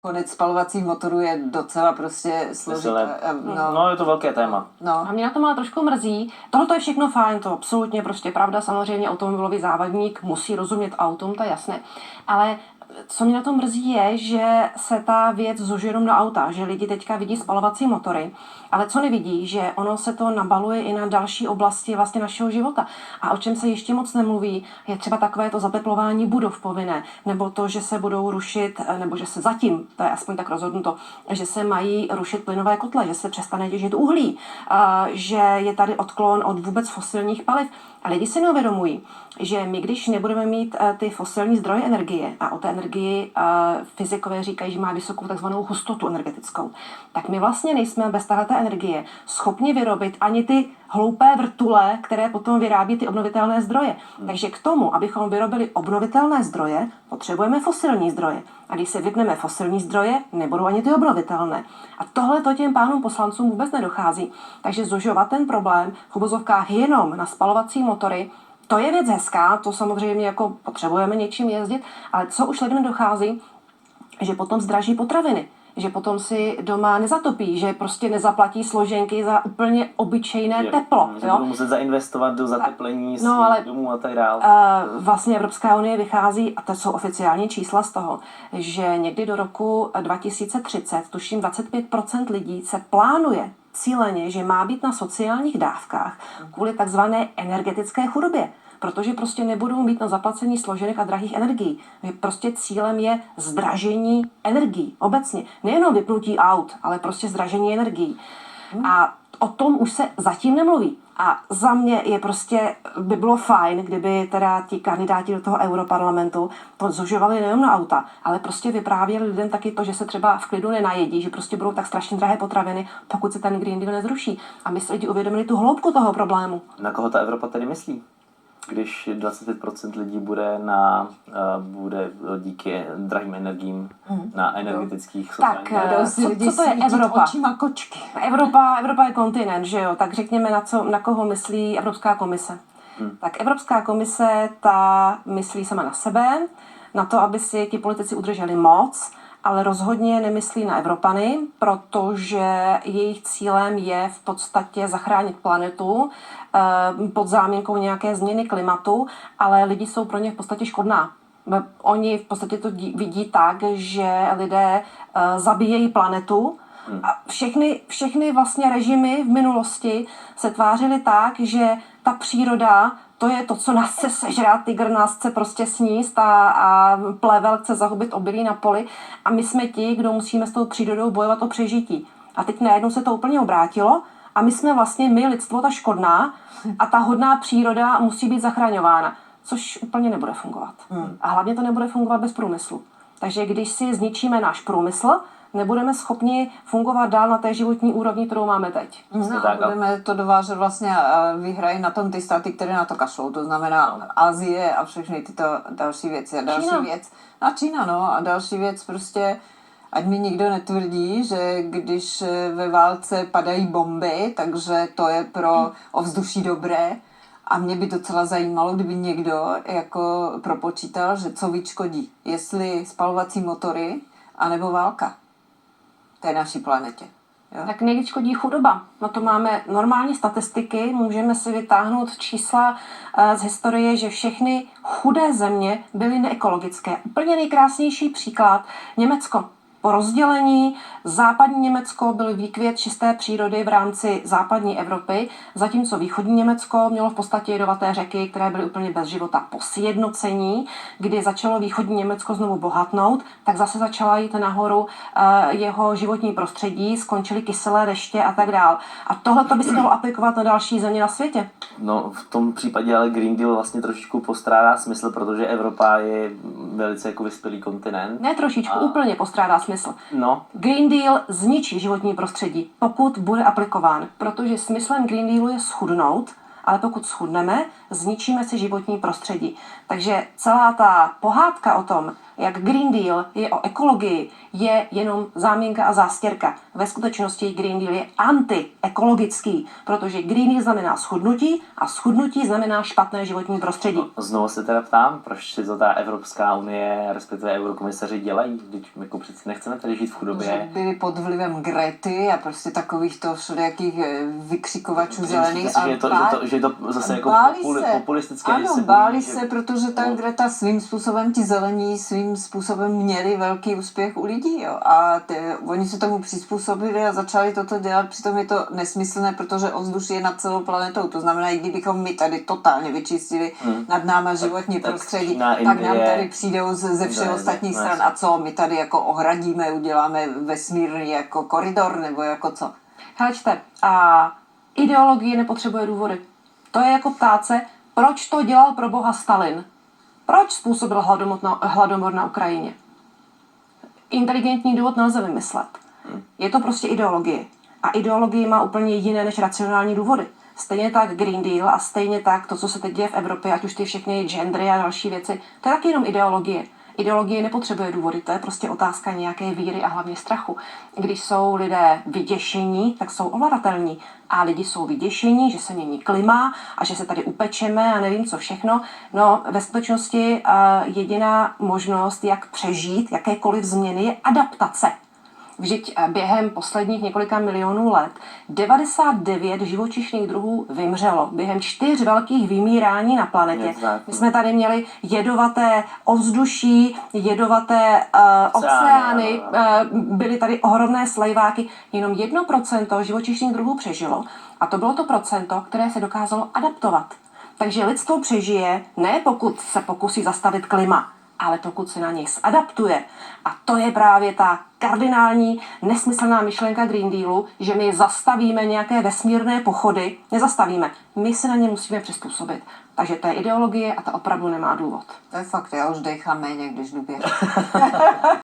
Konec spalovacích motorů je docela prostě složité. No, je to velké téma. No. A mě na tom ale trošku mrzí. Tohle je všechno fajn, to absolutně prostě pravda. Samozřejmě automobilový závadník musí rozumět autům, to je jasné. Ale co mě na tom mrzí je, že se ta věc zužuje jenom na auta, že lidi teďka vidí spalovací motory, ale co nevidí, že ono se to nabaluje i na další oblasti vlastně našeho života. A o čem se ještě moc nemluví, je třeba takové to zateplování budov povinné, nebo to, že se budou rušit, nebo že se zatím, to je aspoň tak rozhodnuto, že se mají rušit plynové kotle, že se přestane těžit uhlí, že je tady odklon od vůbec fosilních paliv. A lidi si neuvědomují, že my, když nebudeme mít ty fosilní zdroje energie, a o té energii fyzikové říkají, že má vysokou takzvanou hustotu energetickou, tak my vlastně nejsme bez této energie schopni vyrobit ani ty hloupé vrtule, které potom vyrábí ty obnovitelné zdroje. Takže k tomu, abychom vyrobili obnovitelné zdroje, potřebujeme fosilní zdroje. A když se vypneme fosilní zdroje, nebudou ani ty obnovitelné. A tohle to těm pánům poslancům vůbec nedochází. Takže zužovat ten problém v uvozovkách jenom na spalovací motory, to je věc hezká, to samozřejmě jako potřebujeme něčím jezdit, ale co už lidem dochází, že potom zdraží potraviny, že potom si doma nezatopí, že prostě nezaplatí složenky za úplně obyčejné teplo. Že budou muset zainvestovat do zateplení svých domů a tak dále. Vlastně Evropská unie vychází, a to jsou oficiální čísla z toho, že někdy do roku 2030, tuším 25% lidí se plánuje cíleně, že má být na sociálních dávkách kvůli takzvané energetické chudobě. Protože prostě nebudou mít na zaplacení složenek a drahých energií. Prostě cílem je zdražení energií obecně. Nejenom vypnutí aut, ale prostě zdražení energií. A o tom už se zatím nemluví. A za mě je prostě, by bylo fajn, kdyby teda ti kandidáti do toho europarlamentu to zužovali nejen na auta, ale prostě vyprávěli lidem taky to, že se třeba v klidu nenajedí, že prostě budou tak strašně drahé potraviny, pokud se ten Green Deal nezruší. A my si lidi uvědomili tu hloubku toho problému. Na koho ta Evropa tedy myslí? Když 25% lidí bude díky drahým energiím na energetických sociálních. Tak, co to je Evropa? Očima kočky. Evropa je kontinent, že jo? Tak řekněme, na koho myslí Evropská komise. Tak Evropská komise, ta myslí sama na sebe, na to, aby si ti politici udrželi moc, ale rozhodně nemyslí na Evropany, protože jejich cílem je v podstatě zachránit planetu pod záminkou nějaké změny klimatu, ale lidi jsou pro ně v podstatě škodná. Oni v podstatě to vidí tak, že lidé zabíjejí planetu a všechny vlastně režimy v minulosti se tvářily tak, že ta příroda to je to, co nás chce sežrát, tygr nás chce prostě sníst a plevel chce zahubit obilí na poli a my jsme ti, kdo musíme s tou přírodou bojovat o přežití. A teď najednou se to úplně obrátilo a my jsme vlastně lidstvo, ta škodná a ta hodná příroda musí být zachraňována, což úplně nebude fungovat. A hlavně to nebude fungovat bez průmyslu. Takže když si zničíme náš průmysl, nebudeme schopni fungovat dál na té životní úrovni, kterou máme teď. Budeme to dovážet vlastně a vyhrají na tom ty státy, které na to kašlou. To znamená Asie a všechny tyto další věci. A další věc. A Čína, no. A další věc prostě, ať mi nikdo netvrdí, že když ve válce padají bomby, takže to je pro ovzduší dobré. A mě by docela zajímalo, kdyby někdo jako propočítal, že co víc škodí. Jestli spalovací motory, anebo válka té naší planetě. Jo? Tak nejvíc škodí chudoba. Na to máme normální statistiky, můžeme si vytáhnout čísla z historie, že všechny chudé země byly neekologické. Úplně nejkrásnější příklad Německo. Po rozdělení západní Německo byl výkvět čisté přírody v rámci západní Evropy, zatímco východní Německo mělo v podstatě jedovaté řeky, které byly úplně bez života. Po sjednocení, kdy začalo východní Německo znovu bohatnout, tak zase začala jít nahoru jeho životní prostředí, skončily kyselé deště a tak dál. A tohle to by se dalo aplikovat na další země na světě. No v tom případě ale Green Deal vlastně trošičku postrádá smysl, protože Evropa je velice jako vyspělý kontinent. Ne trošičku, úplně postrádá smysl. No. Green Deal zničí životní prostředí, pokud bude aplikován, protože smyslem Green Dealu je schudnout, ale pokud schudneme, zničíme si životní prostředí. Takže celá ta pohádka o tom, jak Green Deal je o ekologii, je jenom záminka a zástěrka. Ve skutečnosti Green Deal je antiekologický, protože Green Deal znamená schudnutí a schudnutí znamená špatné životní prostředí. Znovu se teda ptám, proč si to ta Evropská unie, respektive eurokomisaři dělají, když jako přeci nechceme tady žít v Že chudobě. byli pod vlivem Grety a prostě takovýchto všelijakých vykřikovačů Myslíte zelených. si, že je to zase jako populistické? Ano, že se báli bojí, se, že... protože ta Greta svým způsobem, ti zelení svým způsobem měli velký úspěch u lidí, jo. A oni se tomu přizpůsobili a začali toto dělat, přitom je to nesmyslné, protože ovzduší je nad celou planetou. To znamená, i kdybychom my tady totálně vyčistili nad náma životní prostředí, Čína, tak nám Indie, tady přijdou ze všech ostatních stran. A co, my tady jako ohradíme, uděláme vesmírný jako koridor, nebo jako co? Helečte, a ideologie nepotřebuje důvody. To je jako ptát se, proč to dělal pro boha Stalin? Proč způsobil hladomor na Ukrajině? Inteligentní důvod nelze vymyslet. Je to prostě ideologie. A ideologie má úplně jiné než racionální důvody. Stejně tak Green Deal a stejně tak to, co se teď děje v Evropě, ať už ty všechny gendry a další věci, to je taky jenom ideologie. Ideologie nepotřebuje důvody, to je prostě otázka nějaké víry a hlavně strachu. Když jsou lidé vyděšení, tak jsou ovladatelní. A lidi jsou vyděšení, že se mění klima a že se tady upečeme a nevím co všechno. No, ve skutečnosti jediná možnost, jak přežít jakékoliv změny, je adaptace. Vždyť během posledních několika milionů let 99 živočišných druhů vymřelo. Během 4 velkých vymírání na planetě. My jsme tady měli jedovaté ovzduší, jedovaté oceány, byly tady ohromné slejváky. Jenom 1% živočišných druhů přežilo. A to bylo to procento, které se dokázalo adaptovat. Takže lidstvo přežije ne pokud se pokusí zastavit klima, ale pokud se na něj zadaptuje. A to je právě ta kardinální nesmyslná myšlenka Green Dealu, že my zastavíme nějaké vesmírné pochody. Nezastavíme. My se na ně musíme přizpůsobit. Takže to je ideologie a ta opravdu nemá důvod. To je fakt, já už dechám méně, když jdu běhat.